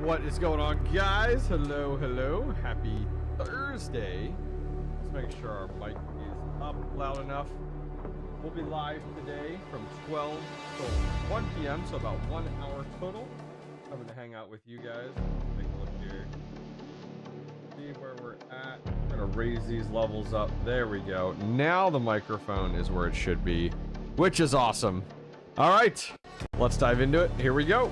What is going on, guys? Hello, hello. Happy Thursday. It's make sure our mic is up loud enough. We'll be live today from 12 till 1 p.m. So about 1 hour total. Coming to hang out with you guys. Take a look here. See where we're at. We're gonna raise these levels up. There we go. Now the microphone is where it should be, which is awesome. All right, let's dive into it. Here we go.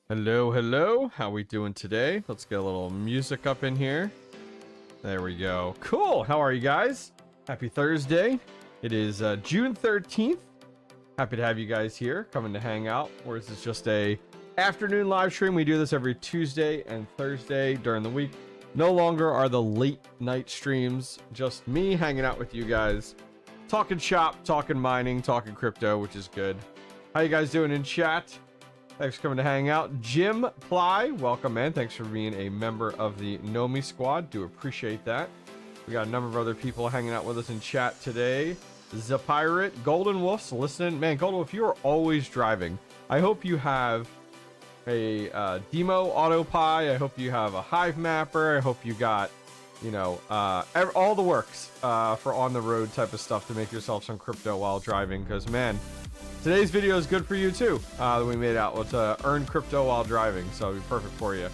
Hello, hello. How we doing today? Let's get a little music up in here. There we go. Cool. How are you guys? Happy Thursday. It is June 13th. Happy to have you guys here coming to hang out. Or is this just a afternoon live stream? We do this every Tuesday and Thursday during the week. No longer are the late night streams. Just me hanging out with you guys. Talking shop, talking mining, talking crypto, which is good. How you guys doing in chat? Thanks for coming to hang out. Jim Ply, welcome, man. Thanks for being a member of the Know Me Squad. Do appreciate that. We got a number of other people hanging out with us in chat today. The Pirate, Golden Wolf's listening. Man, Golden Wolf, you are always driving. I hope you have a Demo Autopie. I hope you have a Hive Mapper. I hope you got, you know, all the works for on the road type of stuff to make yourself some crypto while driving. Because, man, today's video is good for you too. That we made out with earn crypto while driving, so it'll be perfect for you.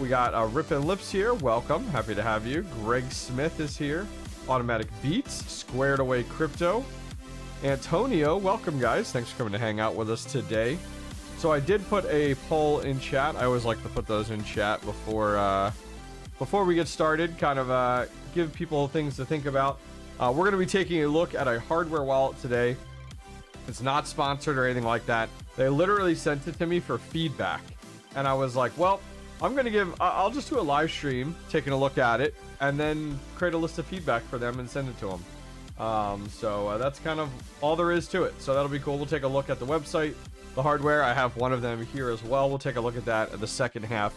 We got Rippin' Lips here. Welcome, happy to have you. Greg Smith is here. Automatic Beats, Squared Away Crypto. Antonio, welcome guys. Thanks for coming to hang out with us today. So I did put a poll in chat. I always like to put those in chat before we get started. Kind of give people things to think about. We're going to be taking a look at a hardware wallet today. It's not sponsored or anything like that. They literally sent it to me for feedback. And I was like, well, I'll just do a live stream, taking a look at it, and then create a list of feedback for them and send it to them. So that's kind of all there is to it. So that'll be cool. We'll take a look at the website, the hardware. I have one of them here as well. We'll take a look at that at the second half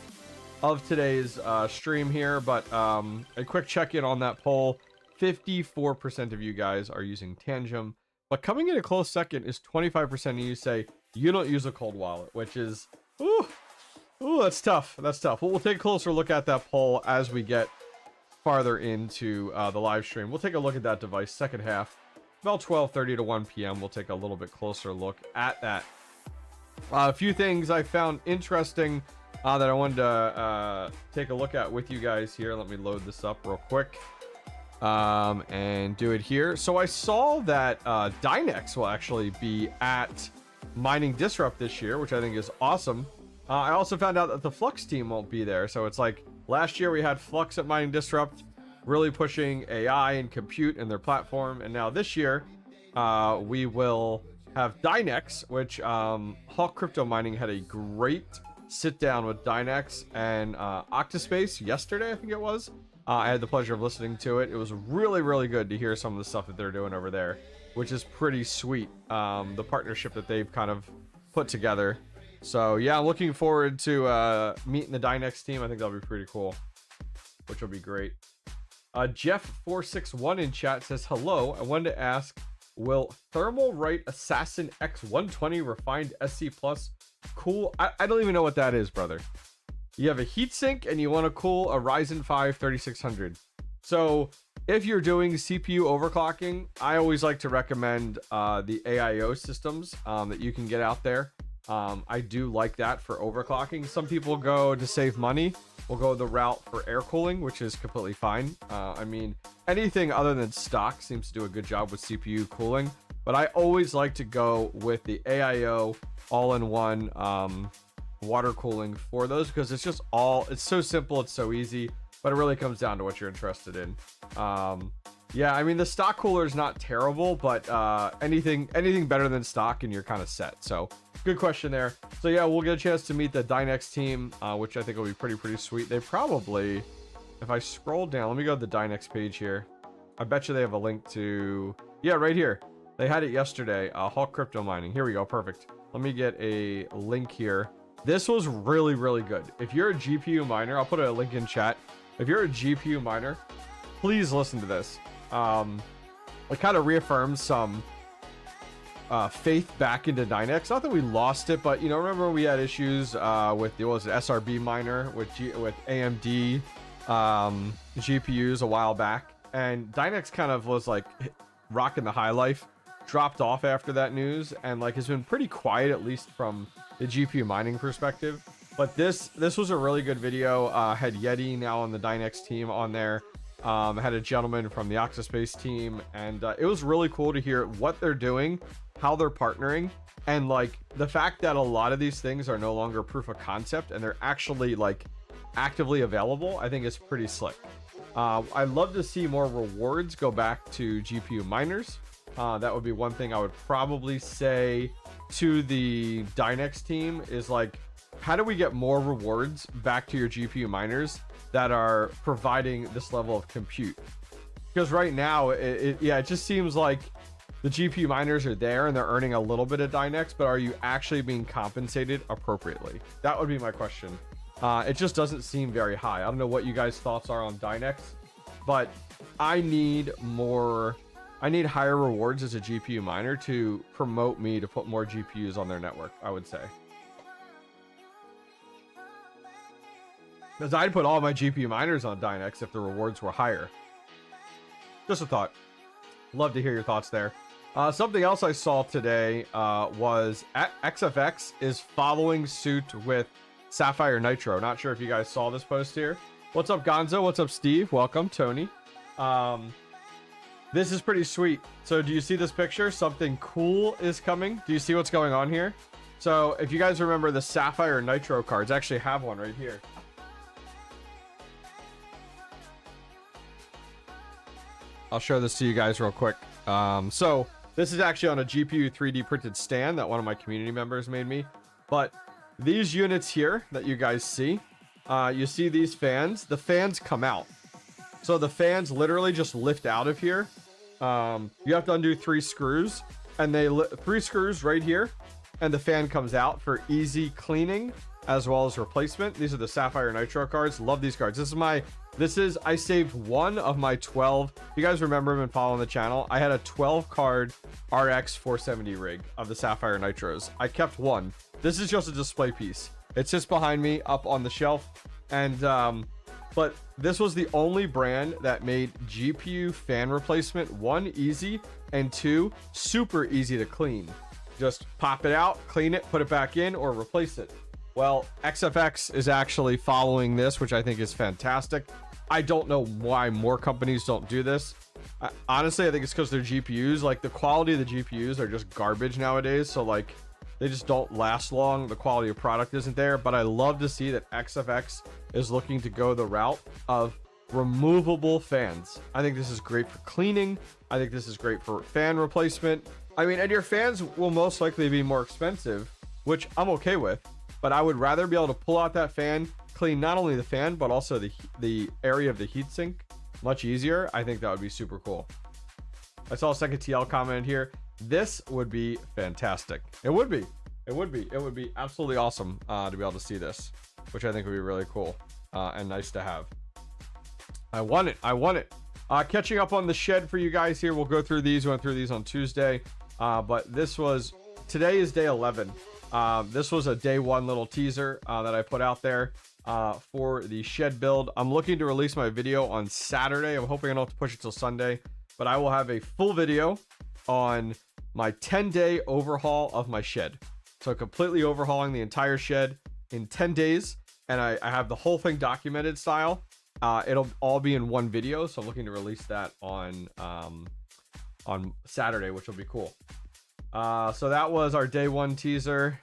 of today's stream here. But a quick check-in on that poll. 54% of you guys are using Tangem. But coming in a close second is 25% of you say you don't use a cold wallet, which is, ooh, that's tough. That's tough. Well, we'll take a closer look at that poll as we get farther into the live stream. We'll take a look at that device second half, about 12:30 to 1 p.m. We'll take a little bit closer look at that. A few things I found interesting that I wanted to take a look at with you guys here. Let me load this up real quick. And do it here. So I saw that Dynex will actually be at Mining Disrupt this year, which I think is awesome. I also found out that the Flux team won't be there. So it's like last year we had Flux at Mining Disrupt, really pushing AI and compute in their platform. And now this year we will have Dynex, which Hawk Crypto Mining had a great sit down with Dynex and Octaspace yesterday, I think it was. I had the pleasure of listening to it. It was really, really good to hear some of the stuff that they're doing over there, which is pretty sweet. The partnership that they've kind of put together. So yeah, I'm looking forward to meeting the Dynex team. I think that'll be pretty cool, which will be great. Jeff461 in chat says, hello, I wanted to ask, will Thermal Right Assassin X120 refined SC Plus cool? I don't even know what that is, brother. You have a heatsink and you want to cool a Ryzen 5 3600. So if you're doing CPU overclocking, I always like to recommend the AIO systems that you can get out there. I do like that for overclocking. Some people go to save money, will go the route for air cooling, which is completely fine. I mean, anything other than stock seems to do a good job with CPU cooling, but I always like to go with the AIO all-in-one water cooling for those, because it's just it's so simple, it's so easy, but it really comes down to what you're interested in. Yeah, I mean, the stock cooler is not terrible, but anything better than stock and you're kind of set. So good question there. So yeah, we'll get a chance to meet the Dynex team, which I think will be pretty sweet. They probably if I scroll down, let me go to the Dynex page here. I bet you they have a link to, yeah, right here. They had it yesterday. Hawk crypto mining. Here we go. Perfect. Let me get a link here. This was really, really good. If you're a GPU miner, I'll put a link in chat. If you're a GPU miner, please listen to this. It kind of reaffirms some faith back into Dynex. Not that we lost it, but you know, remember we had issues with the, what was it, SRB miner with AMD GPUs a while back, and Dynex kind of was like rocking the high life, dropped off after that news, and like has been pretty quiet, at least from the GPU mining perspective. But this was a really good video. Had Yeti now on the Dynex team on there. Had a gentleman from the 𝐋𝐨𝐤𝐬𝐧𝐠 team, and it was really cool to hear what they're doing, how they're partnering, and like the fact that a lot of these things are no longer proof of concept and they're actually like actively available. I think is pretty slick. I'd love to see more rewards go back to GPU miners. That would be one thing I would probably say to the Dynex team is like, how do we get more rewards back to your GPU miners that are providing this level of compute? Because right now, it just seems like the GPU miners are there and they're earning a little bit of Dynex, but are you actually being compensated appropriately? That would be my question. It just doesn't seem very high. I don't know what you guys' thoughts are on Dynex, but I need higher rewards as a GPU miner to promote me to put more GPUs on their network, I would say. Because I'd put all my GPU miners on Dynex if the rewards were higher. Just a thought. Love to hear your thoughts there. Something else I saw today was XFX is following suit with Sapphire Nitro. Not sure if you guys saw this post here. What's up, Gonzo? What's up, Steve? Welcome, Tony. This is pretty sweet. So do you see this picture? Something cool is coming. Do you see what's going on here? So if you guys remember the Sapphire Nitro cards, I actually have one right here. I'll show this to you guys real quick. So this is actually on a GPU 3D printed stand that one of my community members made me. But these units here that you guys see, you see these fans, the fans come out. So the fans literally just lift out of here. You have to undo 3 screws, and 3 screws right here, and the fan comes out for easy cleaning as well as replacement. These are the Sapphire Nitro cards. Love these cards. I saved one of my 12. You guys remember and following the channel, I had a 12 card RX 470 rig of the Sapphire Nitros. I kept one. This is just a display piece. It sits behind me up on the shelf, and but this was the only brand that made GPU fan replacement, 1, easy, and 2, super easy to clean. Just pop it out, clean it, put it back in, or replace it. Well, XFX is actually following this, which I think is fantastic. I don't know why more companies don't do this. Honestly, I think it's because their GPUs, like the quality of the GPUs are just garbage nowadays. So like they just don't last long. The quality of product isn't there. But I love to see that XFX is looking to go the route of removable fans. I think this is great for cleaning. I think this is great for fan replacement. I mean, and your fans will most likely be more expensive, which I'm okay with. But I would rather be able to pull out that fan, clean not only the fan, but also the area of the heatsink much easier. I think that would be super cool. I saw a second TL comment here. This would be fantastic. It would be. It would be. It would be absolutely awesome to be able to see this, which I think would be really cool and nice to have. I want it. I want it. Catching up on the shed for you guys here. We'll go through these. We went through these on Tuesday. But today is day 11. This was a day 1 little teaser that I put out there for the shed build. I'm looking to release my video on Saturday. I'm hoping I don't have to push it till Sunday, but I will have a full video on my 10-day overhaul of my shed. So completely overhauling the entire shed in 10 days. And I have the whole thing documented style. It'll all be in one video. So I'm looking to release that on Saturday, which will be cool. So that was our day 1 teaser.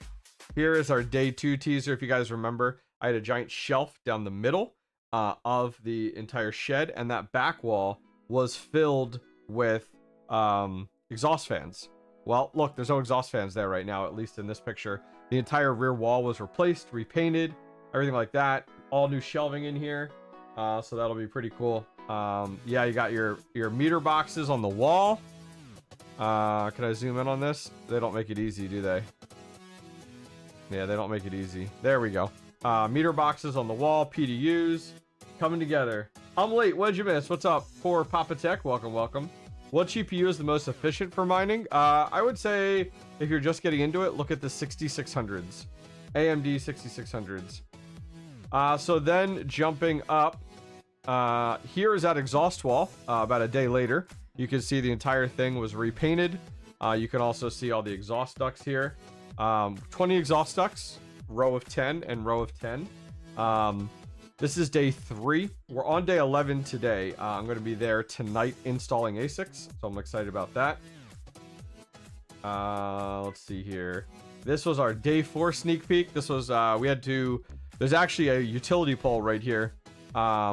Here is our day 2 teaser. If you guys remember, I had a giant shelf down the middle of the entire shed, and that back wall was filled with exhaust fans. Well, look, there's no exhaust fans there right now, at least in this picture. The entire rear wall was replaced, repainted, everything like that. All new shelving in here. So that'll be pretty cool. Yeah, you got your meter boxes on the wall. Can I zoom in on this? They don't make it easy, do they? Yeah, they don't make it easy. There we go. Meter boxes on the wall, PDUs coming together. I'm late. What'd you miss? What's up? Poor Papa Tech. Welcome, welcome. What GPU is the most efficient for mining? I would say if you're just getting into it, look at the 6600s. AMD 6600s. So then jumping up, here is that exhaust wall. About a day later, you can see the entire thing was repainted. You can also see all the exhaust ducts here. 20 exhaust ducts, row of 10 and row of 10. This is day 3. We're on day 11 today. I'm going to be there tonight installing ASICs, so I'm excited about that. Let's see here. This was our day 4 sneak peek. This was, there's actually a utility pole right here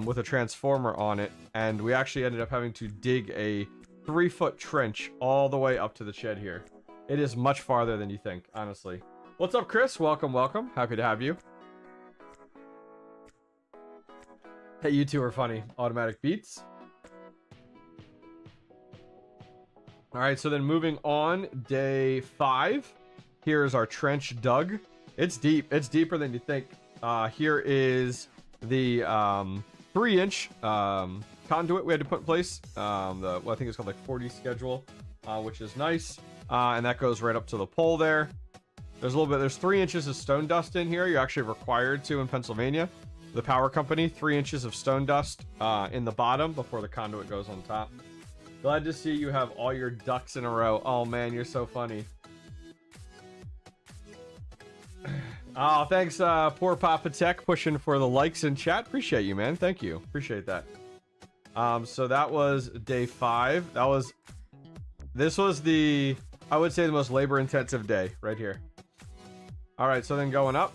with a transformer on it, and we actually ended up having to dig a 3-foot trench all the way up to the shed here. It is much farther than you think, honestly. What's up, Chris? Welcome, welcome. Happy to have you. Hey, you two are funny. Automatic beats. All right, so then moving on, day 5. Here's our trench dug. It's deep. It's deeper than you think. Here is the 3-inch conduit we had to put in place. I think it's called like 40 schedule, which is nice. And that goes right up to the pole there. There's 3 inches of stone dust in here. You're actually required to in Pennsylvania. The power company, 3 inches of stone dust in the bottom before the conduit goes on top. Glad to see you have all your ducks in a row. Oh man, you're so funny. Oh, thanks, poor Papa Tech, pushing for the likes in chat. Appreciate you, man. Thank you. Appreciate that. So that was day 5. This was I would say the most labor intensive day right here. All right, so then going up.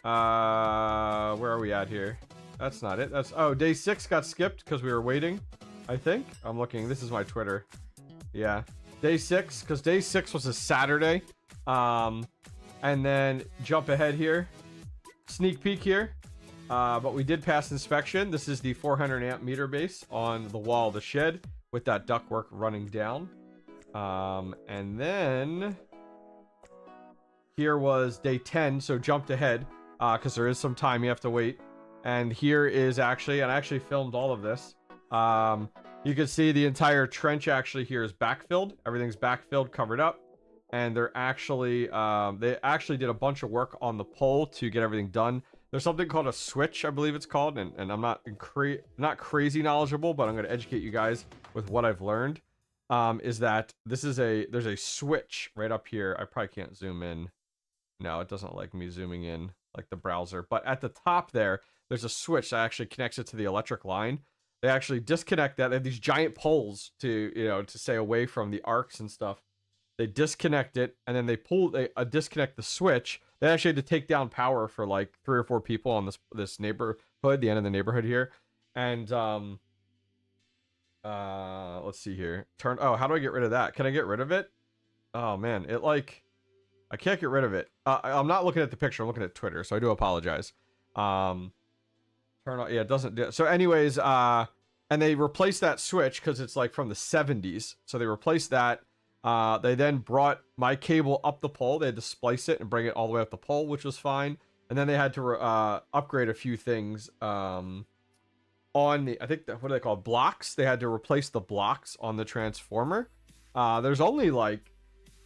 Where are we at here? That's not it. Oh, day 6 got skipped because we were waiting, I think. I'm looking. This is my Twitter. Yeah. Day 6, because day 6 was a Saturday. And then jump ahead here. Sneak peek here. But we did pass inspection. This is the 400 amp meter base on the wall of the shed with that ductwork running down. And then here was day 10, so jumped ahead because there is some time you have to wait. And here is actually, and I actually filmed all of this. You can see the entire trench actually here is backfilled. Everything's backfilled, covered up. And they actually did a bunch of work on the pole to get everything done. There's something called a switch, I believe it's called, and I'm not crazy knowledgeable, but I'm going to educate you guys with what I've learned. Is that there's a switch right up here. I probably can't zoom in. No, it doesn't like me zooming in like the browser. But at the top there's a switch that actually connects it to the electric line. They actually disconnect that. They have these giant poles to stay away from the arcs and stuff. They disconnect it, and then they disconnect the switch. They actually had to take down power for like 3 or 4 people on this neighborhood, the end of the neighborhood here. And let's see here. How do I get rid of that? Can I get rid of it? Oh man, I can't get rid of it. I'm not looking at the picture. I'm looking at Twitter, so I do apologize. Yeah, it doesn't do it. So anyways, and they replaced that switch because it's like from the 70s. So they replaced that. They then brought my cable up the pole. They had to splice it and bring it all the way up the pole, which was fine. And then they had to upgrade a few things on the, I think, what are they called? Blocks. They had to replace the blocks on the transformer. There's only like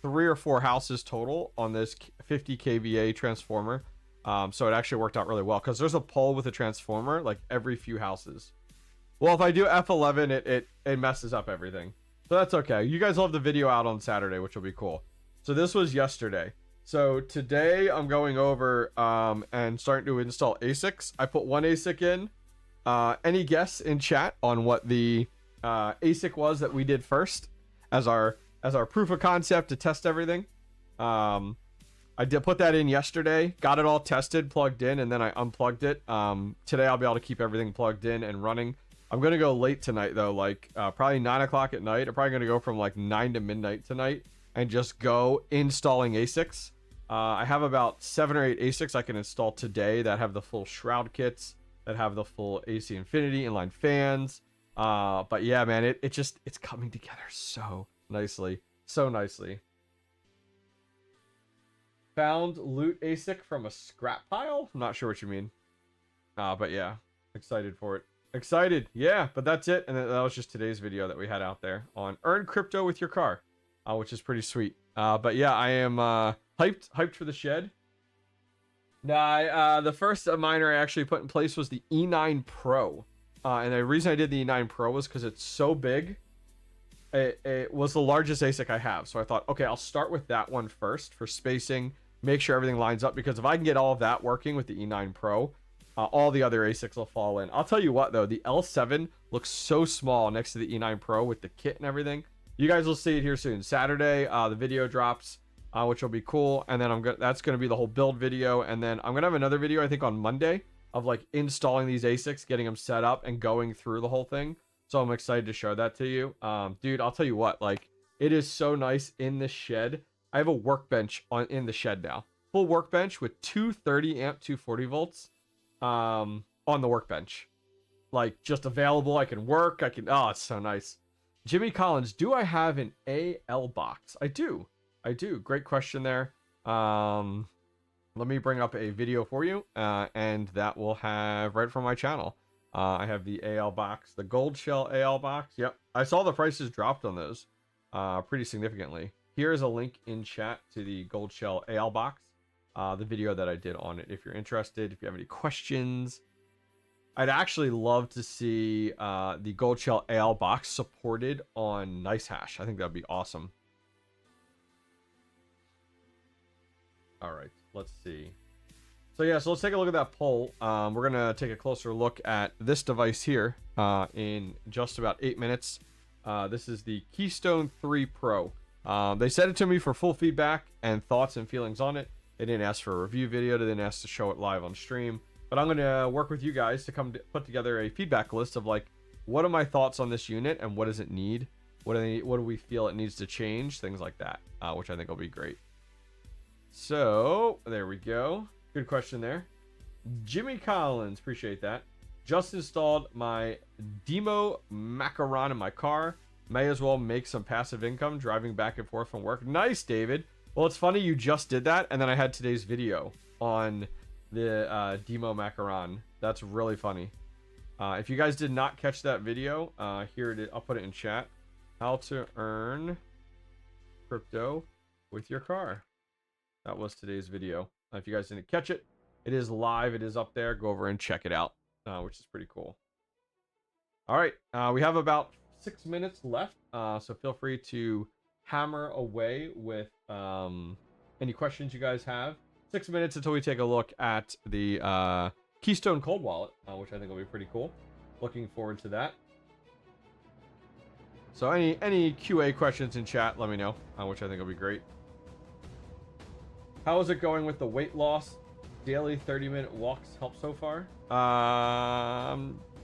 3 or 4 houses total on this 50 kVA transformer. So it actually worked out really well because there's a pole with a transformer like every few houses. Well, if I do F11, it messes up everything. So that's okay. You guys will have the video out on Saturday, which will be cool. So this was yesterday. So today I'm going over and starting to install ASICs. I put one ASIC in. Any guess in chat on what the ASIC was that we did first as our proof of concept to test everything? I did put that in yesterday, got it all tested, plugged in, and then I unplugged it. Today I'll be able to keep everything plugged in and running. I'm going to go late tonight though, like probably 9 o'clock at night. I'm probably going to go from like 9 to midnight tonight and just go installing ASICs. I have about 7 or 8 ASICs I can install today that have the full shroud kits, that have the full AC Infinity inline fans. But yeah, man, it's coming together so nicely. So nicely. Found loot ASIC from a scrap pile? I'm not sure what you mean. But yeah, excited for it. Excited, yeah, but that's it. And that was just today's video that we had out there on earn crypto with your car, which is pretty sweet. But yeah, I am hyped for the shed. Now, the first miner I actually put in place was the E9 Pro. And the reason I did the E9 Pro was because it's so big. It was the largest ASIC I have. So I thought, okay, I'll start with that one first for spacing, make sure everything lines up. Because if I can get all of that working with the E9 Pro, all the other ASICs will fall in. I'll tell you what, though, the L7 looks so small next to the E9 Pro with the kit and everything. You guys will see it here soon. Saturday, the video drops, which will be cool. And then that's going to be the whole build video. And then I'm going to have another video, I think, on Monday of like installing these ASICs, getting them set up and going through the whole thing. So I'm excited to show that to you. Dude, I'll tell you what, like, it is so nice in this shed. I have a workbench in the shed now. Full workbench with two 30 amp, 240 volts. On the workbench, like just available. I can work. Oh, it's so nice. Jimmy Collins, do I have an AL box? I do. Great question there. Let me bring up a video for you, and that will have right from my channel. I have the AL box, the gold shell AL box. Yep, I saw the prices dropped on those pretty significantly. Here is a link in chat to the gold shell AL box. The video that I did on it, if you're interested. If you have any questions, I'd actually love to see the gold shell AL box supported on NiceHash. I think that'd be awesome. All right, let's see. So yeah, so let's take a look at that poll. We're gonna take a closer look at this device here in just about 8 minutes. This is the Keystone 3 Pro. They sent it to me for full feedback and thoughts and feelings on it. They didn't ask for a review video. They didn't ask to show it live on stream. But I'm going to work with you guys to put together a feedback list of like, what are my thoughts on this unit and what does it need? What do we feel it needs to change? Things like that, which I think will be great. So there we go. Good question there. Jimmy Collins, appreciate that. Just installed my demo macaron in my car. May as well make some passive income driving back and forth from work. Nice, David. Well, it's funny you just did that, and then I had today's video on the demo macaron. That's really funny. If you guys did not catch that video, here it is. I'll put it in chat. How to earn crypto with your car. That was today's video. If you guys didn't catch it, it is live. It is up there. Go over and check it out, which is pretty cool. All right, we have about 6 minutes left, so feel free to hammer away with any questions you guys have. 6 minutes until we take a look at the Keystone cold wallet, which I think will be pretty cool. Looking forward to that. So any QA questions in chat, let me know, which I think will be great. How is it going with the weight loss? Daily 30-minute walks help so far?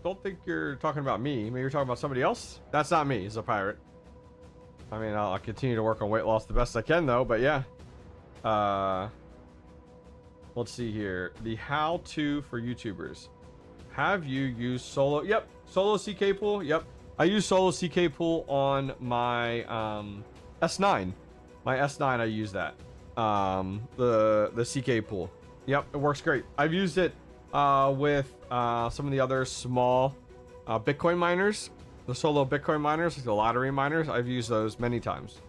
Don't think you're talking about me. Maybe you're talking about somebody else? That's not me. He's a pirate. I mean, I'll continue to work on weight loss the best I can, though. But yeah. Let's see here. The how-to for YouTubers. Have you used Solo? Yep. Solo CK pool. Yep. I use Solo CK pool on my S9. My S9, I use that. The CK pool. Yep. It works great. I've used it with some of the other small Bitcoin miners. The solo Bitcoin miners, like the lottery miners, I've used those many times.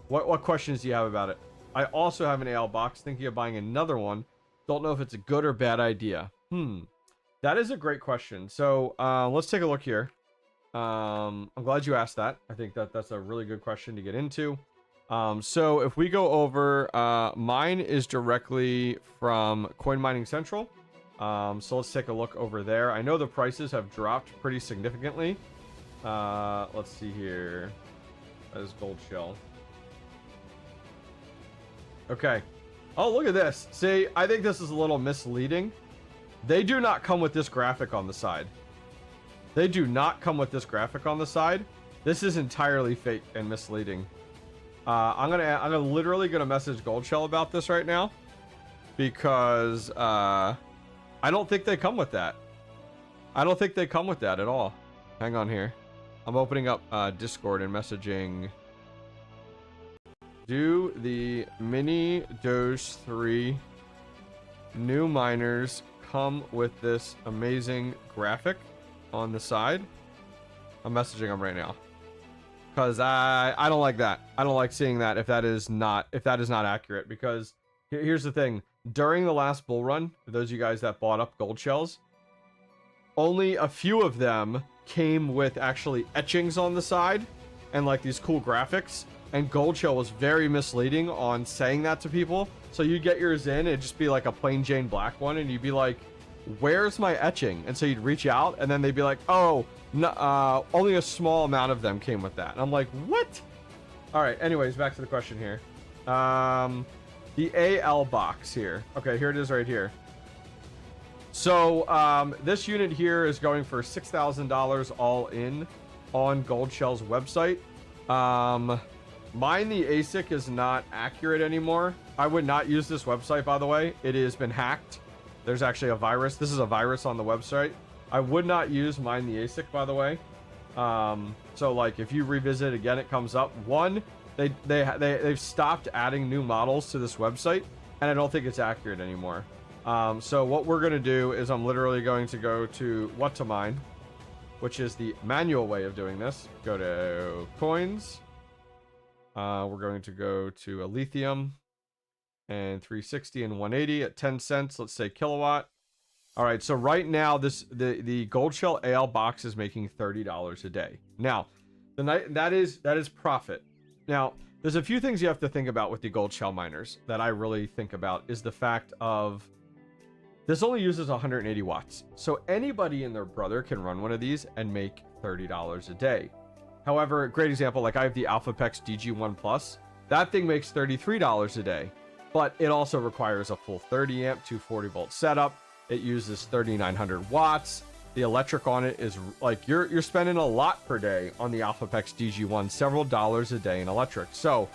What questions do you have about it? I also have an AL box, thinking of buying another one. Don't know if it's a good or bad idea. That is a great question. So let's take a look here. I'm glad you asked that. I think that's a really good question to get into. So if we go over, mine is directly from Coin Mining Central. So let's take a look over there. I know the prices have dropped pretty significantly. Let's see here. That is gold shell. Okay. Oh, look at this. See, I think this is a little misleading. They do not come with this graphic on the side. They do not come with this graphic on the side. This is entirely fake and misleading. I'm literally gonna message Gold Shell about this right now, because I don't think they come with that. I don't think they come with that at all. Hang on here. I'm opening up Discord and messaging. Do the mini Doge 3 new miners come with this amazing graphic on the side? I'm messaging them right now. Because I don't like that. I don't like seeing that if that is not accurate. Because here's the thing. During the last bull run, for those of you guys that bought up gold shells, only a few of them came with actually etchings on the side and like these cool graphics. And gold shell was very misleading on saying that to people. So you'd get yours in, it'd just be like a plain Jane black one, and you'd be like, where's my etching? And so you'd reach out, and then they'd be like, oh, no, only a small amount of them came with that. And I'm like, what? All right, anyways, back to the question here. The AL box here. Okay, here it is right here. So this unit here is going for $6,000 all in on Gold Shell's website. Mine the ASIC is not accurate anymore. I would not use this website, by the way. It has been hacked. There's actually a virus. This is a virus on the website. I would not use Mine the ASIC, by the way. So like if you revisit again, it comes up. One, they've stopped adding new models to this website, and I don't think it's accurate anymore. So what we're going to do is I'm literally going to go to what to mine, which is the manual way of doing this. Go to coins. We're going to go to a lithium and 360 and 180 at 10 cents. Let's say kilowatt. All right. So right now the gold shell AL box is making $30 a day. Now that is profit. Now there's a few things you have to think about with the gold shell miners that I really think about is the fact of this only uses 180 watts. So anybody and their brother can run one of these and make $30 a day. However, a great example, like I have the 𝐼𝐴𝐵𝐿 DG1 Plus. That thing makes $33 a day, but it also requires a full 30 amp, 240 volt setup. It uses 3,900 watts. The electric on it is like you're spending a lot per day on the 𝐼𝐴𝐵𝐿 DG1, several dollars a day in electric. So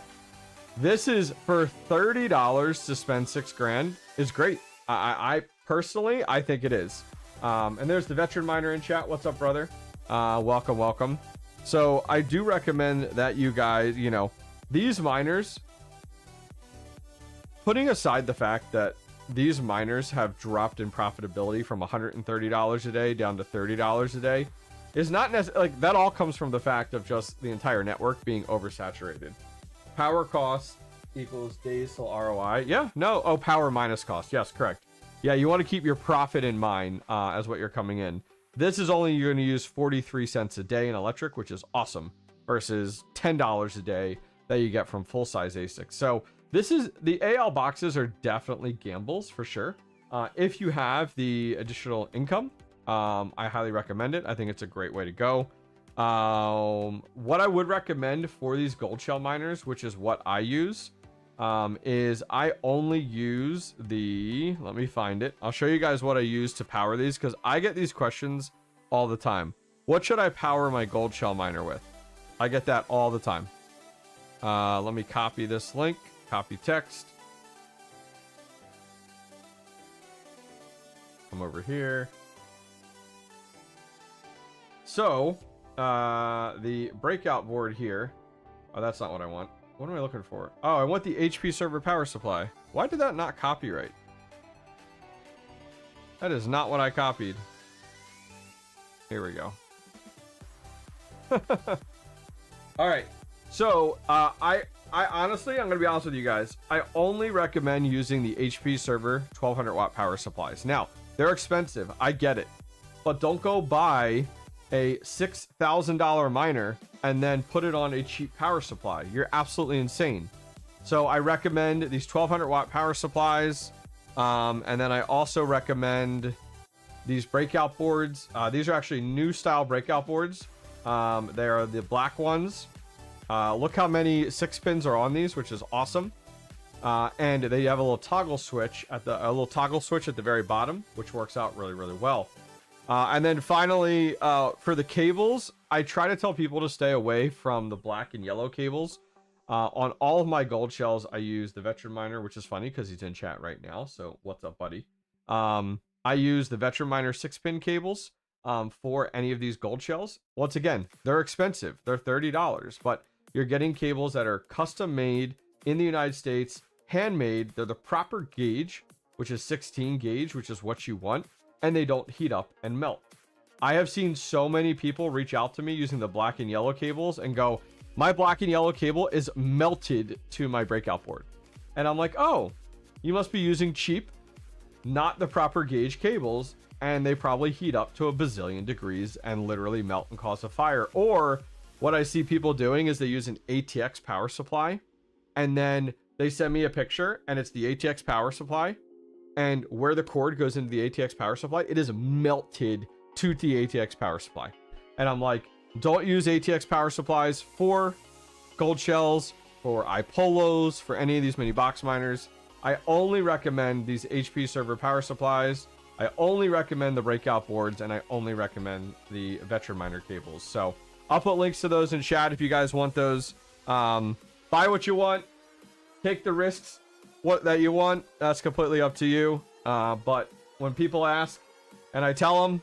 this is for $30 to spend $6,000 is great. I personally, I think it is. And there's the veteran miner in chat. What's up, brother? Welcome, welcome. So I do recommend that you guys, you know, these miners, putting aside the fact that these miners have dropped in profitability from $130 a day down to $30 a day, is not necessarily like that. All comes from the fact of just the entire network being oversaturated. Power cost equals days till ROI. Yeah, no. Oh, power minus cost. Yes, correct. Yeah, you want to keep your profit in mind as what you're coming in. This is only you're going to use 43 cents a day in electric, which is awesome, versus $10 a day that you get from full-size ASICs. So this is the AL boxes are definitely gambles for sure. If you have the additional income, I highly recommend it. I think it's a great way to go. What I would recommend for these gold shell miners, which is what I use, is I only use the, let me find it. I'll show you guys what I use to power these, because I get these questions all the time. What should I power my gold shell miner with? I get that all the time. Let me copy this link, copy text. Come over here. So, the breakout board here. Oh, that's not what I want. What am I looking for? Oh, I want the HP server power supply. Why did that not copy right? That is not what I copied. Here we go. All right. So, I honestly, I'm going to be honest with you guys. I only recommend using the HP server 1200 watt power supplies. Now, they're expensive. I get it. But don't go buy a $6,000 miner and then put it on a cheap power supply. You're absolutely insane. So I recommend these 1200 watt power supplies. And then I also recommend these breakout boards. These are actually new style breakout boards. They are the black ones. Look how many 6 pins are on these, which is awesome. And they have a little toggle switch at the very bottom, which works out really, really well. And then finally, for the cables, I try to tell people to stay away from the black and yellow cables. On all of my gold shells, I use the veteran miner, which is funny because he's in chat right now. So what's up, buddy? I use the veteran miner 6-pin cables. for any of these gold shells. Once again, they're expensive. They're $30, but you're getting cables that are custom made in the United States, handmade. They're the proper gauge, which is 16 gauge, which is what you want, and they don't heat up and melt. I have seen so many people reach out to me using the black and yellow cables and go, my black and yellow cable is melted to my breakout board. And I'm like, oh, you must be using cheap, not the proper gauge cables, and they probably heat up to a bazillion degrees and literally melt and cause a fire. Or what I see people doing is they use an ATX power supply, and then they send me a picture and it's the ATX power supply, and where the cord goes into the ATX power supply, it is melted to the ATX power supply. And I'm like, don't use ATX power supplies for gold shells, for iPolos, for any of these mini box miners. I only recommend these HP server power supplies. I only recommend the breakout boards, and I only recommend the veteran miner cables. So I'll put links to those in chat if you guys want those. Buy what you want, take the risks that you want. That's completely up to you. But when people ask and I tell them,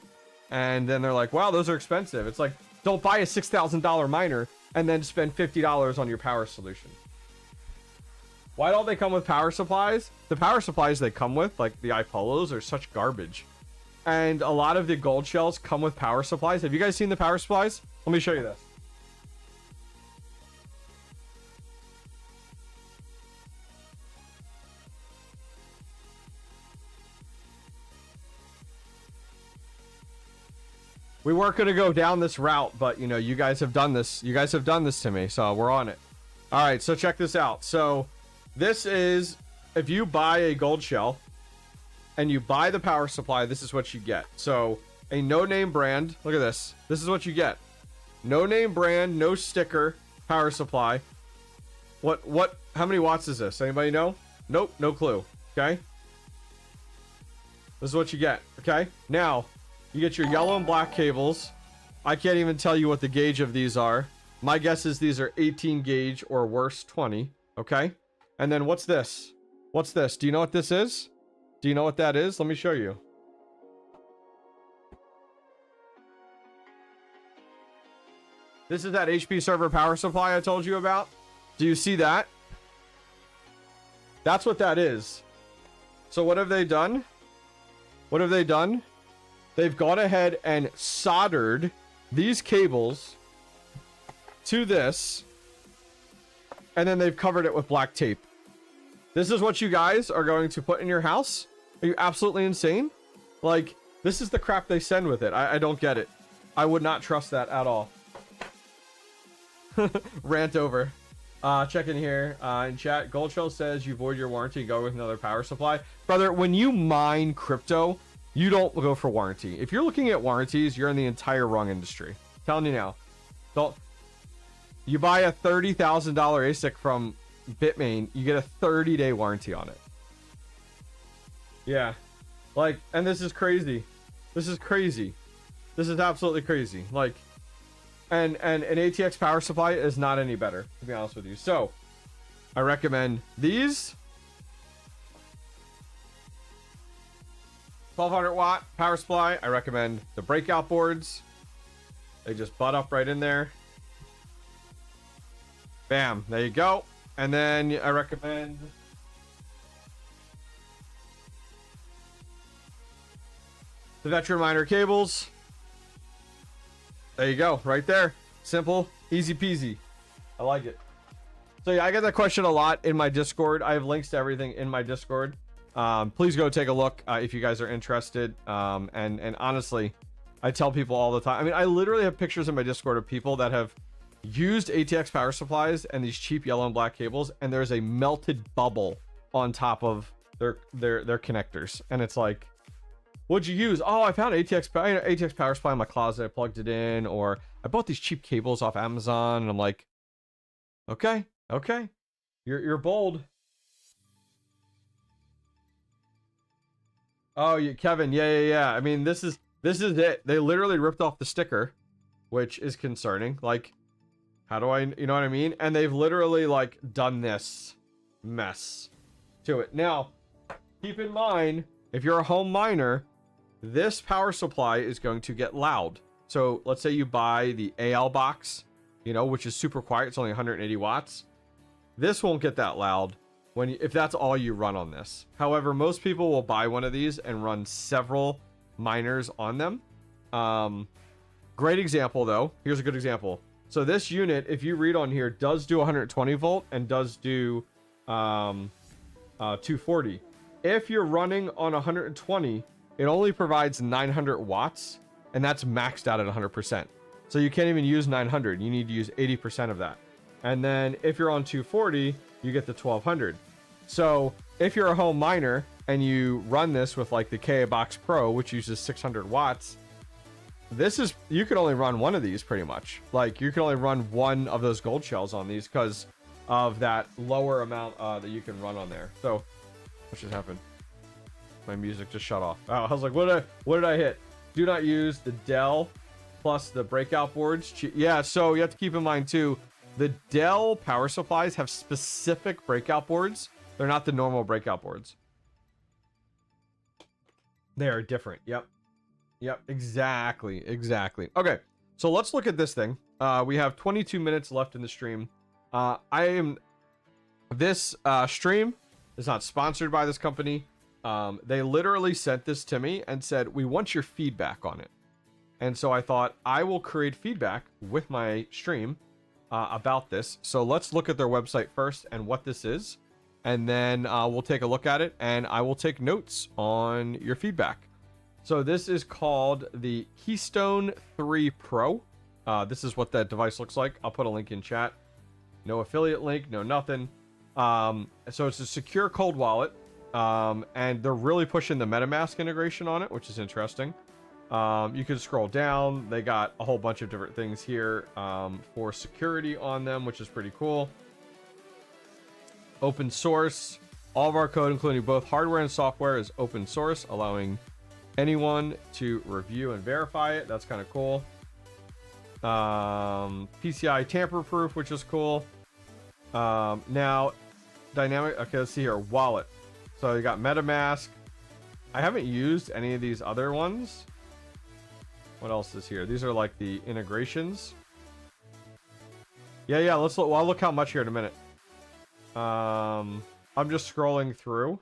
and then they're like, wow, those are expensive, it's like, don't buy a $6,000 miner and then spend $50 on your power solution. Why don't they come with power supplies? The power supplies they come with, like the iPolos, are such garbage. And a lot of the gold shells come with power supplies. Have you guys seen the power supplies? Let me show you this. We weren't going to go down this route, but you know, you guys have done this. You guys have done this to me, so we're on it. All right, so check this out. So this is, if you buy a gold shell and you buy the power supply, this is what you get. So a no-name brand, look at this. This is what you get. No-name brand, no sticker, power supply. How many watts is this? Anybody know? Nope, no clue. Okay. This is what you get. Okay. Now, you get your yellow and black cables. I can't even tell you what the gauge of these are. My guess is these are 18 gauge or worse, 20. Okay. And then what's this? What's this? Do you know what this is? Do you know what that is? Let me show you. This is that HP server power supply I told you about. Do you see that? That's what that is. So what have they done? What have they done? They've gone ahead and soldered these cables to this, and then they've covered it with black tape. This is what you guys are going to put in your house? Are you absolutely insane? Like, this is the crap they send with it. I don't get it. I would not trust that at all. Rant over. Check in here in chat. Goldshell says you void your warranty, go with another power supply. Brother, when you mine crypto, you don't go for warranty. If you're looking at warranties, you're in the entire wrong industry. I'm telling you now. Don't. You buy a $30,000 ASIC from Bitmain, you get a 30-day warranty on it. Yeah. Like, and this is crazy. This is crazy. This is absolutely crazy. Like, and an ATX power supply is not any better, to be honest with you. So, I recommend these. 1200 watt power supply. I recommend the breakout boards. They just butt up right in there. Bam, there you go. And then I recommend the veteran miner cables. There you go, right there. Simple, easy peasy. I like it. So yeah, I get that question a lot in my Discord. I have links to everything in my Discord. Please go take a look if you guys are interested. And honestly, I tell people all the time. I mean, I literally have pictures in my Discord of people that have used ATX power supplies and these cheap yellow and black cables, and there's a melted bubble on top of their connectors, and it's like, what'd you use? Oh, I found ATX power supply in my closet. I plugged it in, or I bought these cheap cables off Amazon, and I'm like, okay, you're bold. Oh, Kevin, yeah. I mean, this is it. They literally ripped off the sticker, which is concerning. Like, how do I, you know what I mean? And they've literally like done this mess to it. Now, keep in mind, if you're a home miner, this power supply is going to get loud. So let's say you buy the AL box, you know, which is super quiet. It's only 180 watts. This won't get that loud if that's all you run on this. However, most people will buy one of these and run several miners on them. Great example though. Here's a good example. So this unit, if you read on here, does do 120 volt and does do 240. If you're running on 120, it only provides 900 watts, and that's maxed out at 100%. So you can't even use 900. You need to use 80% of that. And then if you're on 240, you get the 1200. So if you're a home miner and you run this with like the KA Box Pro, which uses 600 watts, you can only run one of these pretty much. Like you can only run one of those gold shells on these because of that lower amount that you can run on there. So what just happened? My music just shut off. Oh, I was like, what did I hit? Do not use the Dell plus the breakout boards. Yeah, so you have to keep in mind too, the Dell power supplies have specific breakout boards. They're not the normal breakout boards. They are different. Yep, exactly. Okay, so let's look at this thing. We have 22 minutes left in the stream. This stream is not sponsored by this company. They literally sent this to me and said, we want your feedback on it. And so I thought I will create feedback with my stream about this. So let's look at their website first and what this is. And then we'll take a look at it and I will take notes on your feedback. So this is called the Keystone 3 Pro. This is what that device looks like. I'll put a link in chat. No affiliate link, no nothing. So it's a secure cold wallet. And they're really pushing the MetaMask integration on it, which is interesting. You can scroll down. They got a whole bunch of different things here for security on them, which is pretty cool. Open source. All of our code, including both hardware and software, is open source, allowing anyone to review and verify it. That's kind of cool. PCI tamper-proof, which is cool. Now, dynamic. Okay, let's see here. Wallet. So you got MetaMask. I haven't used any of these other ones. What else is here? These are like the integrations. Yeah. Let's look. Well, I'll look how much here in a minute. I'm just scrolling through.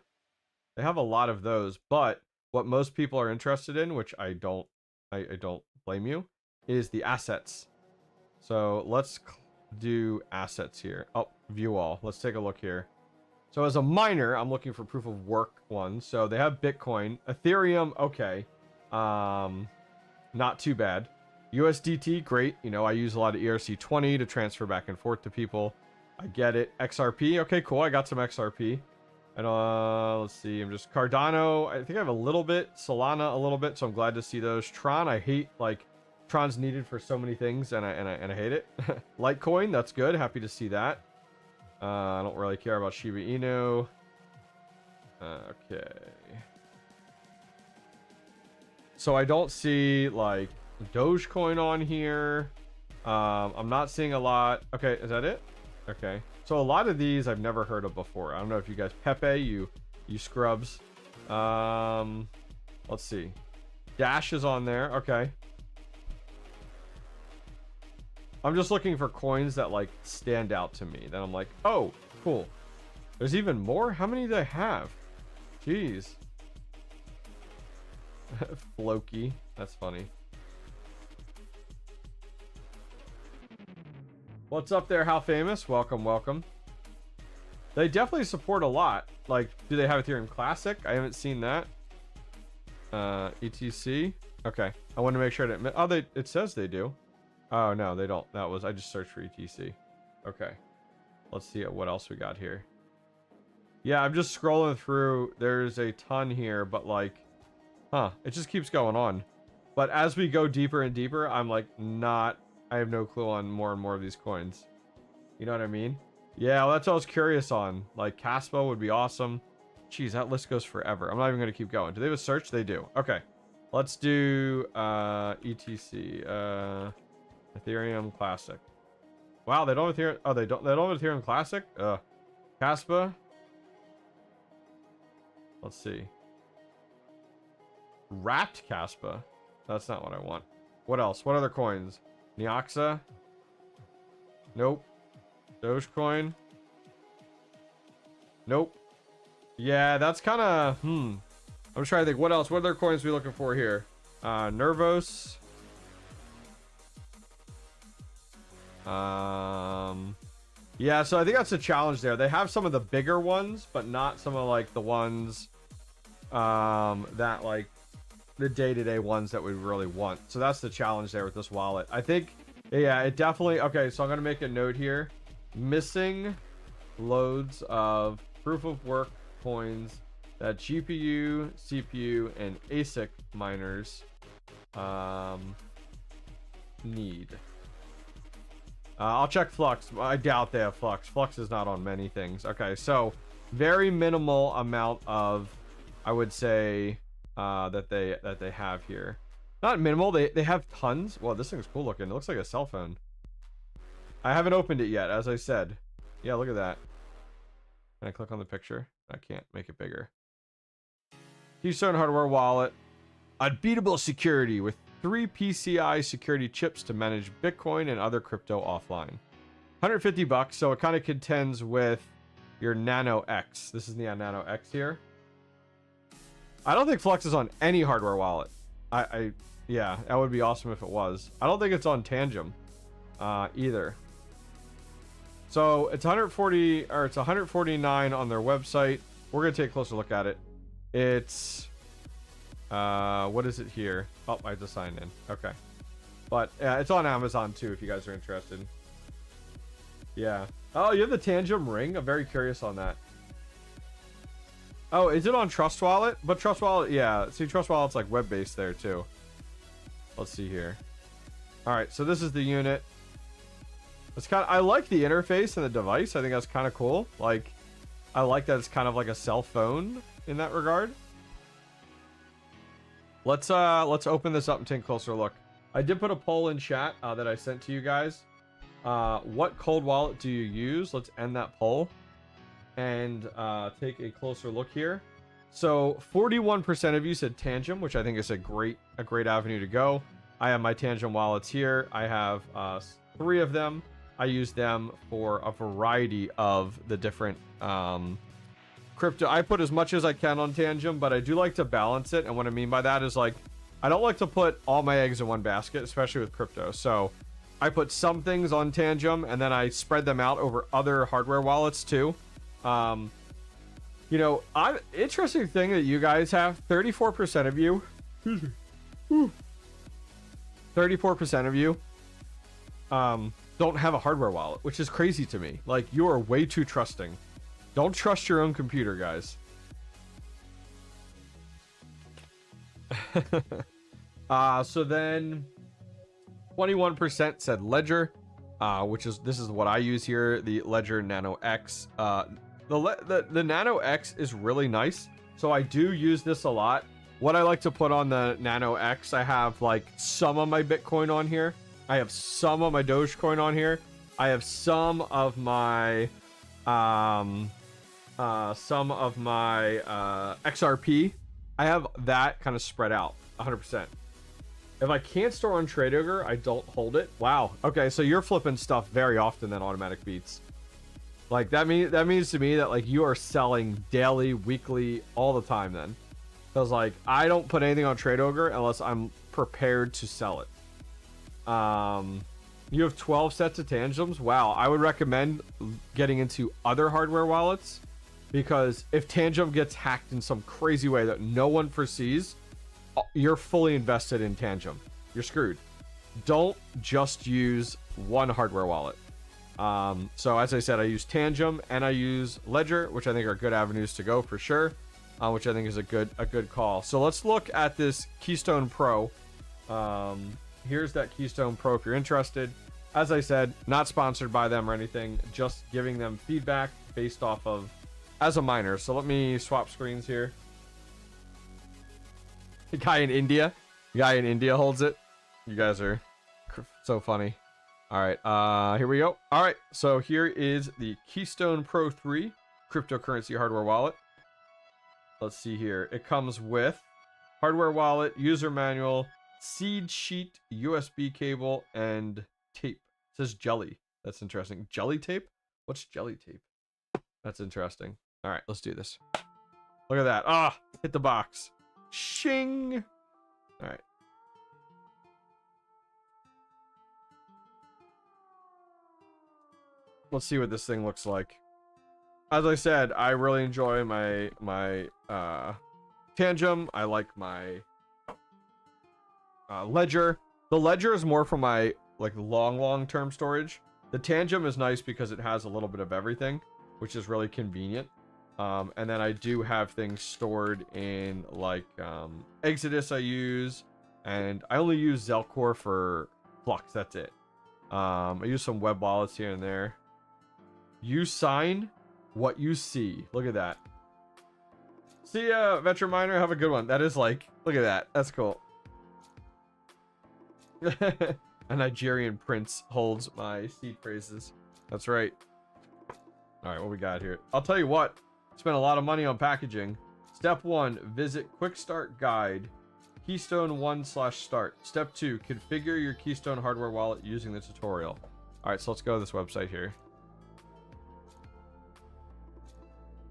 They have a lot of those, but what most people are interested in, which I don't blame you, is the assets. So let's do assets here. Oh, view all. Let's take a look here. So as a miner, I'm looking for proof of work ones. So they have Bitcoin, Ethereum. Okay. Not too bad. USDT, great. You know, I use a lot of ERC20 to transfer back and forth to people. I get it. XRP. Okay, cool. I got some XRP. And let's see. I'm just Cardano. I think I have a little bit. Solana a little bit. So I'm glad to see those. Tron. I hate like Tron's needed for so many things, and I hate it. Litecoin. That's good. Happy to see that. I don't really care about Shiba Inu. Okay. So I don't see like Dogecoin on here. I'm not seeing a lot. Okay, is that it? Okay. So a lot of these I've never heard of before. I don't know if you guys Pepe, you scrubs. Let's see. Dash is on there. Okay. I'm just looking for coins that like stand out to me. Then I'm like, oh, cool. There's even more? How many do I have? Jeez. Floki. That's funny. What's up there, How Famous? Welcome, welcome. They definitely support a lot. Like, do they have Ethereum Classic? I haven't seen that. ETC. Okay. I want to make sure to admit. Oh, it says they do. Oh, no, they don't. I just searched for ETC. Okay. Let's see what else we got here. Yeah, I'm just scrolling through. There's a ton here, but like, it just keeps going on. But as we go deeper and deeper, I'm like, I have no clue on more and more of these coins. You know what I mean? Yeah, well, that's what I was curious on. Like, 𝐋𝐨𝐴 would be awesome. Jeez, that list goes forever. I'm not even going to keep going. Do they have a search? They do. Okay. Let's do ETC. Ethereum Classic. Wow, they don't have Ethereum. Oh, they don't have Ethereum Classic? 𝐋𝐨𝐴. Let's see. Wrapped Caspa. That's not what I want. What else? What other coins? 𝐋𝐸𝐽𝐬? Nope. Dogecoin? Nope. Yeah, that's kind of... I'm trying to think. What else? What other coins are we looking for here? Nervos. Yeah, so I think that's a challenge there. They have some of the bigger ones, but not some of like the ones that like the day-to-day ones that we really want. So that's the challenge there with this wallet. I think, yeah, it definitely... Okay, so I'm going to make a note here. Missing loads of proof of work coins that GPU, CPU, and ASIC miners need. I'll check Flux. I doubt they have Flux. Flux is not on many things. Okay, so very minimal amount of, I would say, that they have here. Not minimal. They have tons. Well, this thing's cool looking. It looks like a cell phone. I haven't opened it yet, as I said. Yeah, look at that. Can I click on the picture? I can't make it bigger. Keystone hardware wallet. Unbeatable security with 3 PCI security chips to manage Bitcoin and other crypto offline. $150, so it kind of contends with your Nano X. This is the Nano X here. I don't think Flux is on any hardware wallet. Yeah, that would be awesome if it was. I don't think it's on Tangem either. So it's 140 or it's 149 on their website. We're gonna take a closer look at it. It's what is it here? Oh, I just signed in. Okay, but it's on Amazon too if you guys are interested. Yeah. Oh, you have the Tangem ring. I'm very curious on that. Oh, is it on Trust Wallet? But Trust Wallet, yeah. See, Trust Wallet's like web-based there too. Let's see here. All right, so this is the unit. It's kind of, I like the interface and the device. I think that's kind of cool. Like, I like that it's kind of like a cell phone in that regard. Let's open this up and take a closer look. I did put a poll in chat that I sent to you guys. What cold wallet do you use? Let's end that poll and take a closer look here. So 41% of you said Tangem, which I think is a great avenue to go. I have my Tangem wallets here. I have 3 of them. I use them for a variety of the different crypto. I put as much as I can on Tangem, but I do like to balance it. And what I mean by that is, like, I don't like to put all my eggs in one basket, especially with crypto. So I put some things on Tangem and then I spread them out over other hardware wallets too. You know, interesting thing that you guys have, 34% of you, 34% of you don't have a hardware wallet, which is crazy to me. Like, you are way too trusting. Don't trust your own computer, guys. So then 21% said Ledger, this is what I use here, the Ledger Nano X. The Nano X is really nice, so I do use this a lot. What I like to put on the Nano X, I have like some of my Bitcoin on here. I have some of my Dogecoin on here. I have some of my XRP. I have that kind of spread out 100%. If I can't store on TradeOgre, I don't hold it. Wow. Okay, so you're flipping stuff very often then, Automatic Beats. Like, that means to me that, like, you are selling daily, weekly, all the time then. Because, like, I don't put anything on TradeOgre unless I'm prepared to sell it. You have 12 sets of Tangems. Wow. I would recommend getting into other hardware wallets, because if Tangem gets hacked in some crazy way that no one foresees, you're fully invested in Tangem. You're screwed. Don't just use one hardware wallet. So as I said, I use Tangem and I use Ledger, which I think are good avenues to go for sure, which I think is a good call. So let's look at this Keystone Pro. Here's that Keystone Pro if you're interested. As I said, not sponsored by them or anything, just giving them feedback based off of as a miner. So let me swap screens here. The guy in India holds it. You guys are so funny. All right, here we go. All right, so here is the Keystone Pro 3 cryptocurrency hardware wallet. Let's see here. It comes with hardware wallet, user manual, seed sheet, USB cable, and tape. It says jelly. That's interesting. Jelly tape? What's jelly tape? That's interesting. All right, let's do this. Look at that. Ah, hit the box. Shing. All right. Let's see what this thing looks like. As I said, I really enjoy my Tangem. I like my Ledger. The Ledger is more for my like long-term storage. The Tangem is nice because it has a little bit of everything, which is really convenient. And then I do have things stored in like Exodus I use, and I only use Zelcore for Flux. That's it. I use some web wallets here and there. You sign what you see. Look at that. See ya, Veteran Miner. Have a good one. That is like, look at that. That's cool. A Nigerian prince holds my seed phrases. That's right. All right, what we got here? I'll tell you what. Spent a lot of money on packaging. Step 1, visit Quick Start Guide. Keystone 1/start. Step 2, configure your Keystone hardware wallet using the tutorial. All right, so let's go to this website here.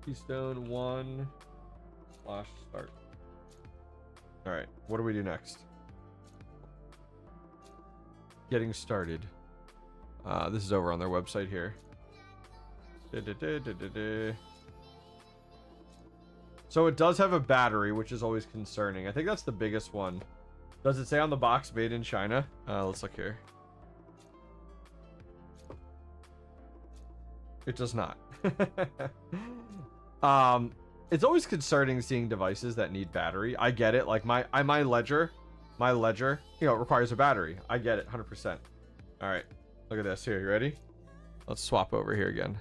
Keystone 1/start. All right, what do we do next? Getting started. This is over on their website here. So it does have a battery, which is always concerning. I think that's the biggest one. Does it say on the box made in China? Let's look here. It does not. It's always concerning seeing devices that need battery. I get it. Like my Ledger, you know, it requires a battery. I get it 100%. All right, look at this here. You ready? Let's swap over here again.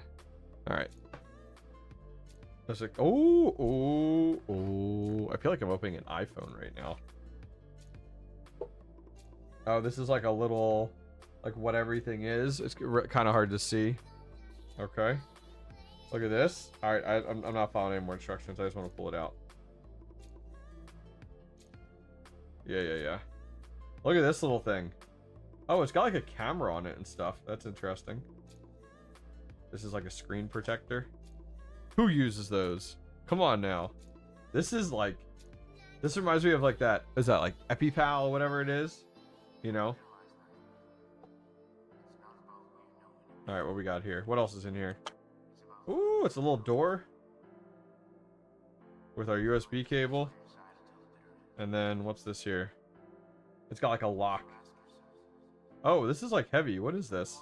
All right. It's like, oh. I feel like I'm opening an iPhone right now. Oh, this is like a little, like what everything is. It's kind of hard to see. Okay. Look at this. All right, I'm not following any more instructions. I just want to pull it out. Yeah. Look at this little thing. Oh, it's got like a camera on it and stuff. That's interesting. This is like a screen protector. Who uses those? Come on now. This is like, this reminds me of like that. Is that like EpiPal, whatever it is? You know? All right, what we got here? What else is in here? Ooh, it's a little door with our USB cable. And then what's this here? It's got like a lock. Oh, this is like heavy. What is this?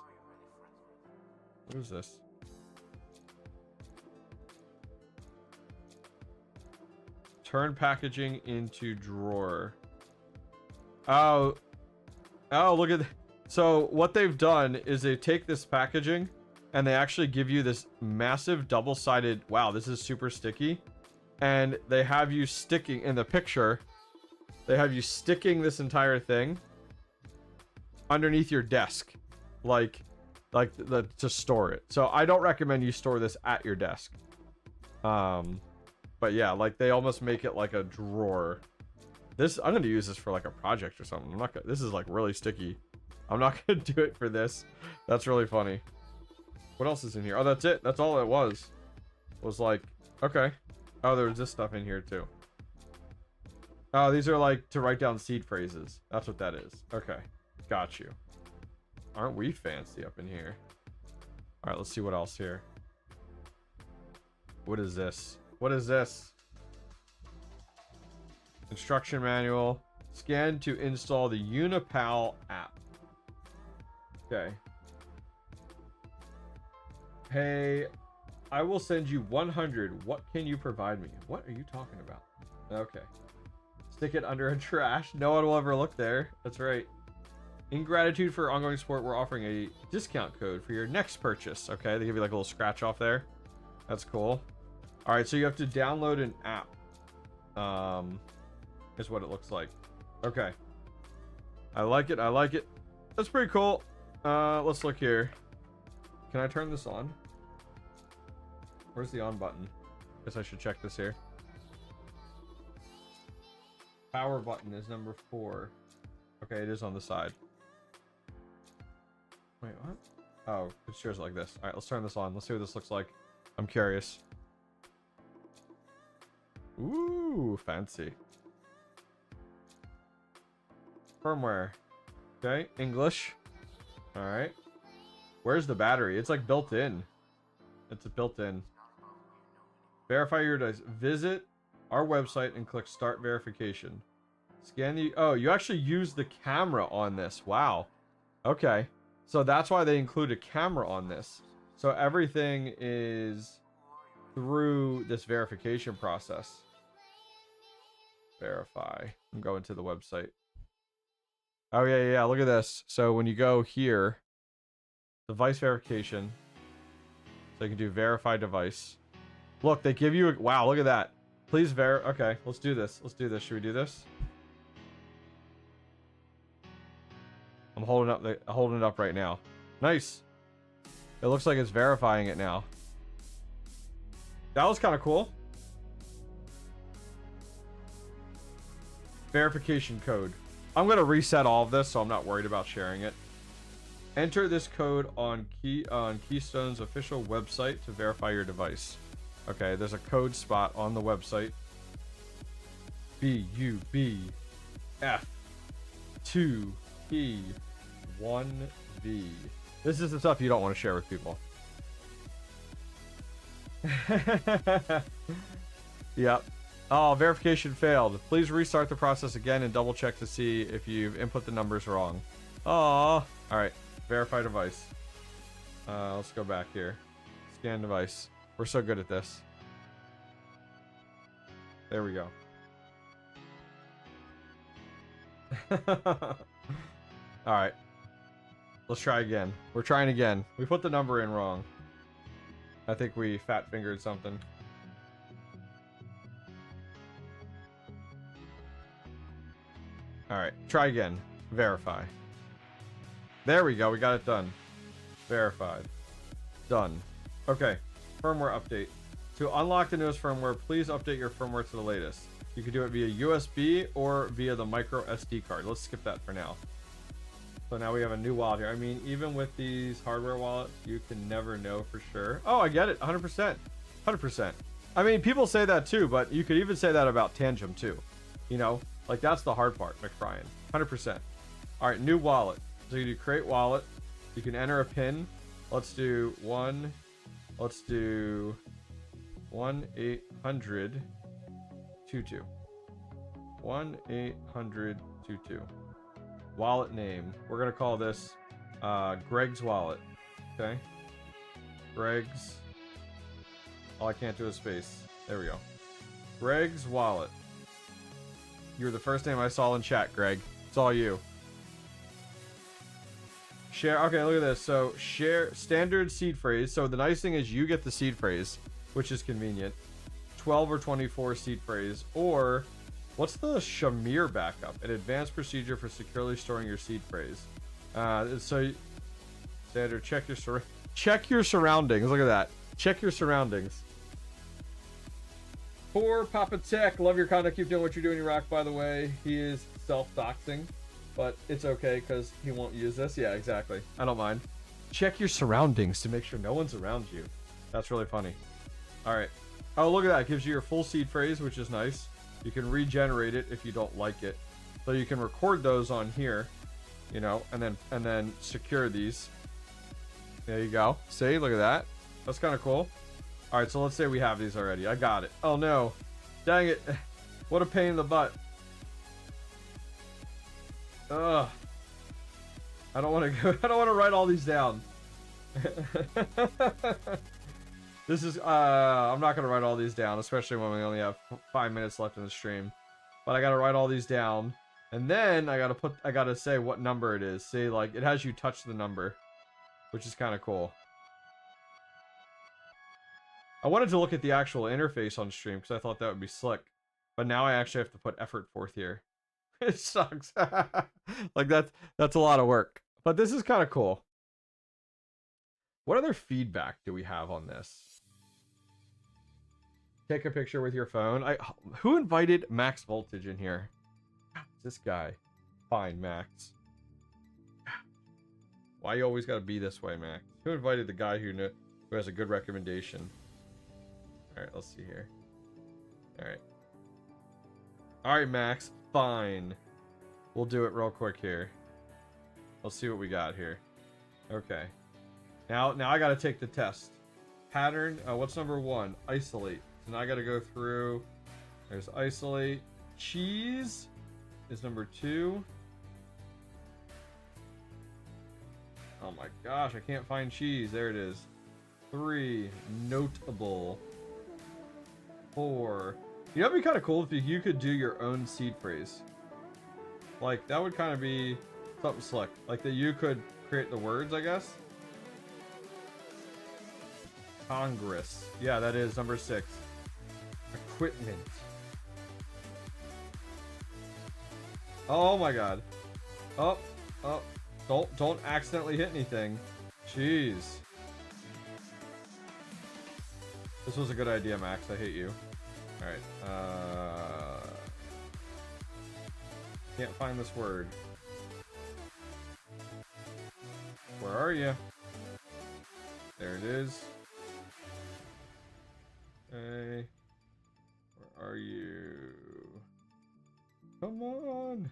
What is this? Turn packaging into drawer. Oh, look at. So what they've done is they take this packaging and they actually give you this massive double-sided. Wow, this is super sticky. And they have you sticking in the picture. They have you sticking this entire thing underneath your desk, like to store it. So I don't recommend you store this at your desk. But yeah, like they almost make it like a drawer. This, I'm gonna use this for like a project or something. I'm not gonna, this is like really sticky. I'm not gonna do it for this. That's really funny. What else is in here? Oh, that's it. That's all it was. Was like, okay. Oh, there was this stuff in here too. Oh, these are like to write down seed phrases. That's what that is. Okay, got you. Aren't we fancy up in here? All right, let's see what else here. What is this? What is this? Instruction manual. Scan to install the Unipal app. Okay. Hey, I will send you 100. What can you provide me? What are you talking about? Okay. Stick it under a trash. No one will ever look there. That's right. In gratitude for ongoing support, we're offering a discount code for your next purchase. Okay, they give you like a little scratch off there. That's cool. All right, so you have to download an app. Is what it looks like. Okay. I like it. I like it. That's pretty cool. Let's look here. Can I turn this on? Where's the on button? Guess I should check this here. Power button is number 4. Okay, it is on the side. Wait, what? Oh, it shares like this. Alright, let's turn this on. Let's see what this looks like. I'm curious. Ooh, fancy. Firmware. Okay, English. Alright. Where's the battery? It's like built in. It's built in. Verify your device. Visit our website and click start verification. Scan the... Oh, you actually use the camera on this. Wow. Okay. So that's why they include a camera on this. So everything is through this verification process. Verify. I'm going to the website. Oh, yeah. Look at this. So when you go here, device verification. So you can do verify device. Look, they give you a... Wow, look at that. Please Okay, let's do this. Should we do this? I'm holding it up right now. Nice. It looks like it's verifying it now. That was kind of cool. Verification code. I'm going to reset all of this, so I'm not worried about sharing it. Enter this code on Keystone's official website to verify your device. Okay, there's a code spot on the website. BUBF2E1V. This is the stuff you don't want to share with people. Yep. Oh, verification failed. Please restart the process again and double check to see if you've input the numbers wrong. Oh, alright. Verify device. Let's go back here. Scan device. We're so good at this. There we go. Alright. Let's try again. We're trying again. We put the number in wrong. I think we fat fingered something. Alright. Try again. Verify. There we go. We got it done. Verified. Done. Okay. Firmware update. To unlock the newest firmware, please update your firmware to the latest. You can do it via USB or via the micro SD card. Let's skip that for now. So now we have a new wallet here. I mean, even with these hardware wallets, you can never know for sure. Oh, I get it. 100%. 100%. I mean, people say that too, but you could even say that about Tangem too. You know, like that's the hard part, McBrien. 100%. All right, new wallet. So you do create wallet. You can enter a pin. Let's do 1-800-22. 1-800-22. Wallet name. We're gonna call this Greg's wallet. Okay. Greg's. Oh, I can't do a space. There we go. Greg's wallet. You're the first name I saw in chat, Greg. It's all you. Share. Okay, look at this. So share standard seed phrase. So the nice thing is you get the seed phrase, which is convenient. 12 or 24 seed phrase, or what's the Shamir backup? An advanced procedure for securely storing your seed phrase. So standard check your surroundings. Look at that. Check your surroundings. Poor Papa Tech. Love your content. Keep doing what you're doing. You rock. By the way, he is self-doxing, but it's okay because he won't use this. Yeah, exactly. I don't mind. Check your surroundings to make sure no one's around you. That's really funny. All right. Oh, look at that. It gives you your full seed phrase, which is nice. You can regenerate it if you don't like it. So you can record those on here, you know, and then secure these. There you go. See, look at that. That's kind of cool. All right, so let's say we have these already. I got it. Oh no. Dang it. What a pain in the butt. Ugh. I don't want to go. I don't want to write all these down. This is I'm not gonna write all these down, especially when we only have 5 minutes left in the stream. But I gotta write all these down, and then I gotta say what number it is. See, like it has you touch the number, which is kind of cool. I wanted to look at the actual interface on stream because I thought that would be slick, but now I actually have to put effort forth here. It sucks. Like that's a lot of work, but this is kind of cool. What other feedback do we have on this? Take a picture with your phone. Who invited Max Voltage in here? This guy. Fine, Max. Why you always gotta be this way, Max? Who invited the guy who has a good recommendation? Alright, let's see here. Alright. Alright, Max. Fine. We'll do it real quick here. Let's see what we got here. Okay. Now I gotta take the test. Pattern. What's number 1? Isolate. So now I gotta go through. There's isolate. Cheese is number 2. Oh my gosh, I can't find cheese. There it is. 3. Notable. 4. You know, it'd be kind of cool if you could do your own seed phrase. Like, that would kind of be something slick. Like, that you could create the words, I guess. Congress. Yeah, that is number 6. Equipment. Oh my god. Oh. Don't accidentally hit anything. Jeez. This was a good idea, Max. I hate you. Alright. Can't find this word. Where are you? There it is. Hey. Where are you? Come on.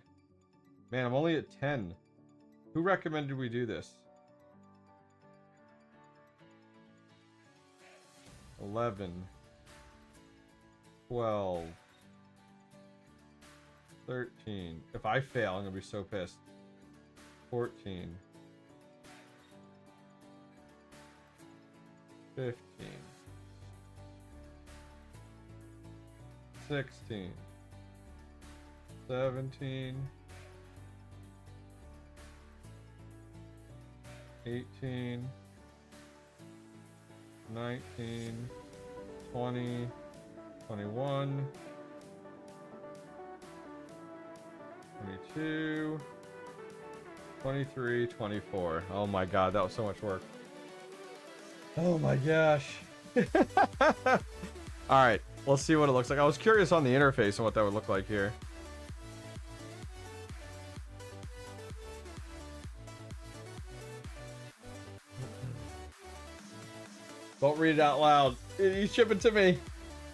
Man, I'm only at 10. Who recommended we do this? 11. 12. 13. If I fail, I'm gonna be so pissed. 14. 15. 16. 17. 18. 19. 20. 21. 22. 23. 24. Oh my god, that was so much work. Oh my gosh. Alright, let's see what it looks like. I was curious on the interface and what that would look like here. Don't read it out loud. You ship it to me.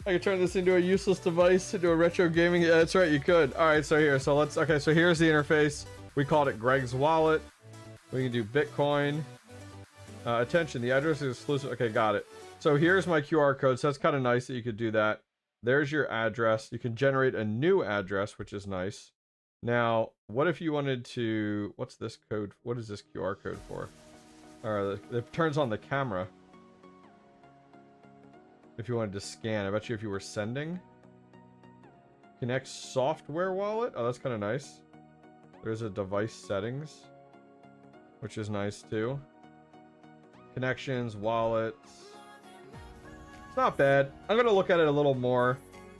I could turn this into a useless device, into a retro gaming. Yeah, that's right, you could. Alright, so here. So let's. Okay, so here's the interface. We called it Greg's Wallet. We can do Bitcoin. Attention, the address is exclusive. Okay, got it. So here's my QR code. So that's kind of nice that you could do that. There's your address. You can generate a new address, which is nice. Now, what if you wanted to... What's this code? What is this QR code for? Alright, it turns on the camera. If you wanted to scan, I bet you if you were sending. Connect software wallet. Oh, that's kind of nice. There's a device settings, which is nice too. Connections, wallets. It's not bad. I'm gonna look at it a little more.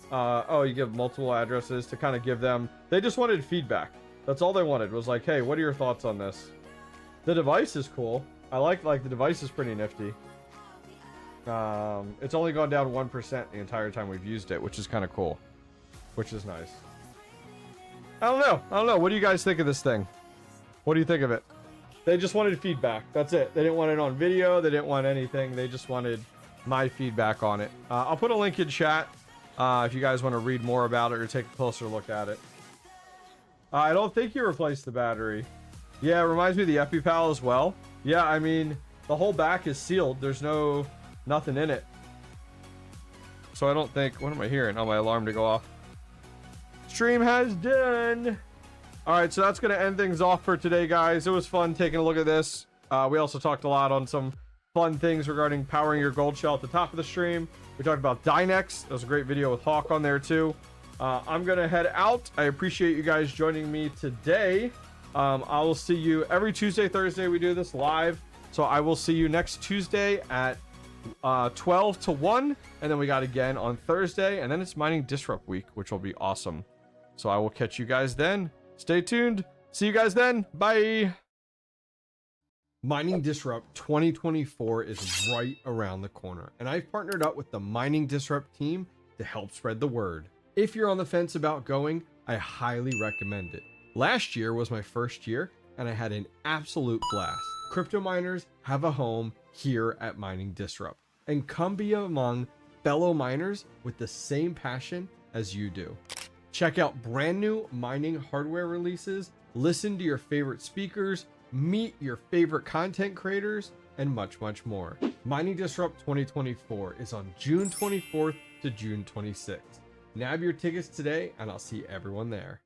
Oh, you give multiple addresses to kind of give them. They just wanted feedback. That's all they wanted. Was like, hey, what are your thoughts on this? The device is cool. I like the device is pretty nifty. It's only gone down 1% the entire time we've used it, which is kind of cool. Which is nice. I don't know. What do you guys think of this thing? What do you think of it? They just wanted feedback. That's it. They didn't want it on video. They didn't want anything. They just wanted my feedback on it. I'll put a link in chat if you guys want to read more about it or take a closer look at it. I don't think you replaced the battery. Yeah, it reminds me of the EpiPal as well. Yeah, I mean, the whole back is sealed. There's nothing in it. So I don't think... What am I hearing? Oh, my alarm to go off. Stream has done. Alright, so that's going to end things off for today, guys. It was fun taking a look at this. We also talked a lot on some fun things regarding powering your gold shell at the top of the stream. We talked about Dynex. There was a great video with Hawk on there, too. I'm going to head out. I appreciate you guys joining me today. I will see you every Tuesday, Thursday. We do this live. So I will see you next Tuesday at 12 to 1, and then we got again on Thursday, and then it's Mining Disrupt Week, which will be awesome. So I will catch you guys then. Stay tuned. See you guys then. Bye. Mining Disrupt 2024 is right around the corner, and I've partnered up with the Mining Disrupt team to help spread the word. If you're on the fence about going, I highly recommend it. Last year was my first year and I had an absolute blast. Crypto miners have a home here at Mining Disrupt, and come be among fellow miners with the same passion as you do. Check out brand new mining hardware releases, listen to your favorite speakers, meet your favorite content creators, and much, much more. Mining Disrupt 2024 is on June 24th to June 26th. Nab your tickets today and I'll see everyone there.